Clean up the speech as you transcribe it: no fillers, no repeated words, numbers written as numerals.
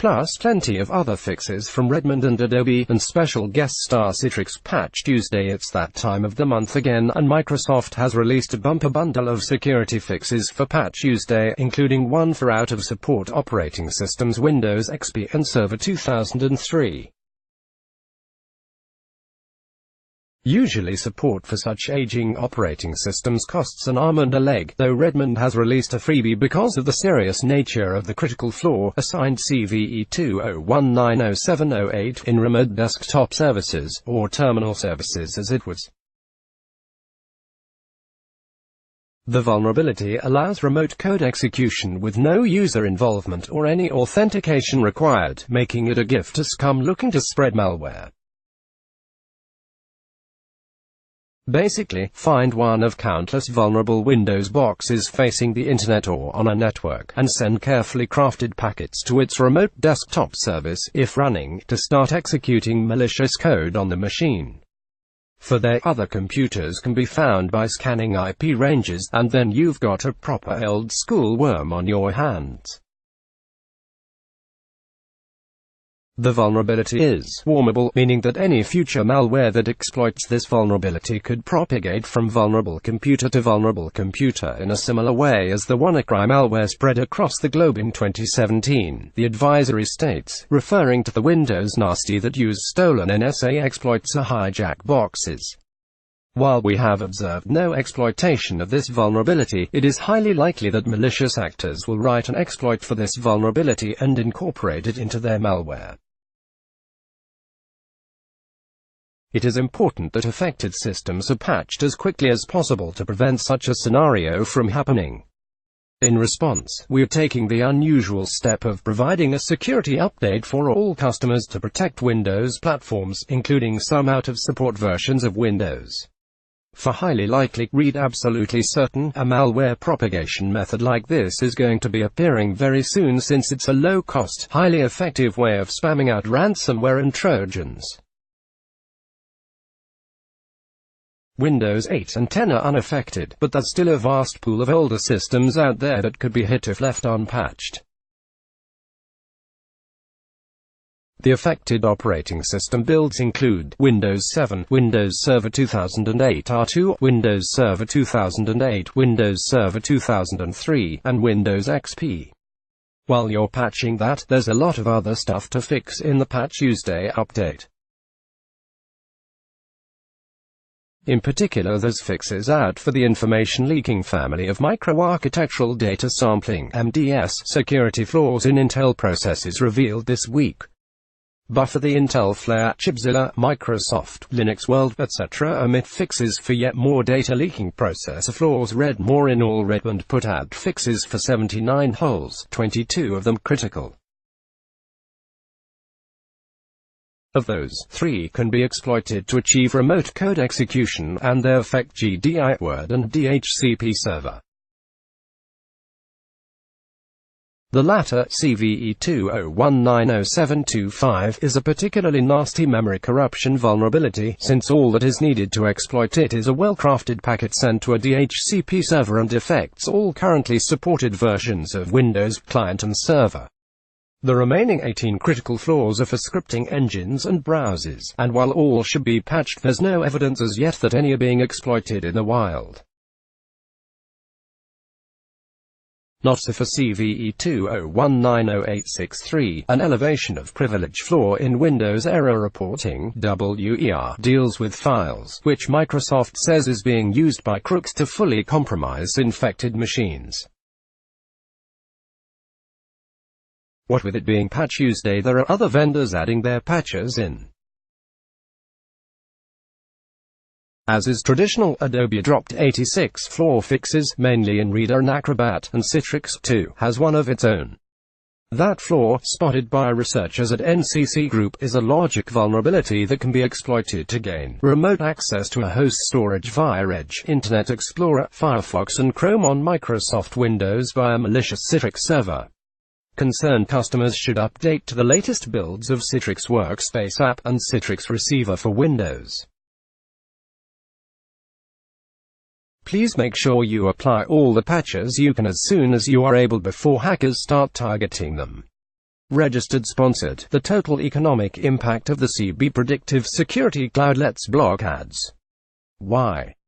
plus plenty of other fixes from Redmond and Adobe, and special guest star Citrix Patch Tuesday. It's that time of the month again, and Microsoft has released a bumper bundle of security fixes for Patch Tuesday, including one for out-of-support operating systems Windows XP and Server 2003. Usually support for such aging operating systems costs an arm and a leg, though Redmond has released a freebie because of the serious nature of the critical flaw, assigned CVE 201907008 in remote desktop services, or terminal services as it was. The vulnerability allows remote code execution with no user involvement or any authentication required, making it a gift to scum looking to spread malware. Basically, find one of countless vulnerable Windows boxes facing the internet or on a network, and send carefully crafted packets to its remote desktop service, if running, to start executing malicious code on the machine. For their other computers can be found by scanning IP ranges, and then you've got a proper old-school worm on your hands. The vulnerability is swarmable, meaning that any future malware that exploits this vulnerability could propagate from vulnerable computer to vulnerable computer in a similar way as the WannaCry malware spread across the globe in 2017, the advisory states, referring to the Windows nasty that use stolen NSA exploits to hijack boxes. While we have observed no exploitation of this vulnerability, it is highly likely that malicious actors will write an exploit for this vulnerability and incorporate it into their malware. It is important that affected systems are patched as quickly as possible to prevent such a scenario from happening. In response, we are taking the unusual step of providing a security update for all customers to protect Windows platforms, including some out-of-support versions of Windows. For highly likely, read absolutely certain, a malware propagation method like this is going to be appearing very soon, since it's a low-cost, highly effective way of spamming out ransomware and Trojans. Windows 8 and 10 are unaffected, but there's still a vast pool of older systems out there that could be hit if left unpatched. The affected operating system builds include Windows 7, Windows Server 2008 R2, Windows Server 2008, Windows Server 2003, and Windows XP. While you're patching that, there's a lot of other stuff to fix in the Patch Tuesday update. In particular, there's fixes out for the information leaking family of microarchitectural data sampling (MDS) security flaws in Intel processors revealed this week. Buffer the Intel Flare, Chipzilla, Microsoft, Linux World, etc. omit fixes for yet more data leaking processor flaws. Read more in all. Redmond put out fixes for 79 holes, 22 of them critical. Of those, 3 can be exploited to achieve remote code execution, and they affect GDI Word and DHCP server. The latter, CVE 201907025, is a particularly nasty memory corruption vulnerability, since all that is needed to exploit it is a well-crafted packet sent to a DHCP server and affects all currently supported versions of Windows client and server. The remaining 18 critical flaws are for scripting engines and browsers, and while all should be patched, there's no evidence as yet that any are being exploited in the wild. Not so for CVE 201900863, an elevation of privilege flaw in Windows Error Reporting (WER) deals with files, which Microsoft says is being used by crooks to fully compromise infected machines. What with it being Patch Tuesday, there are other vendors adding their patches in. As is traditional, Adobe dropped 86 flaw fixes, mainly in Reader and Acrobat, and Citrix, too, has one of its own. That flaw, spotted by researchers at NCC Group, is a logic vulnerability that can be exploited to gain remote access to a host storage via Edge, Internet Explorer, Firefox and Chrome on Microsoft Windows via malicious Citrix server. Concerned customers should update to the latest builds of Citrix Workspace app and Citrix Receiver for Windows. Please make sure you apply all the patches you can as soon as you are able before hackers start targeting them. Registered sponsored. The total economic impact of the CB Predictive Security Cloud lets block ads. Why?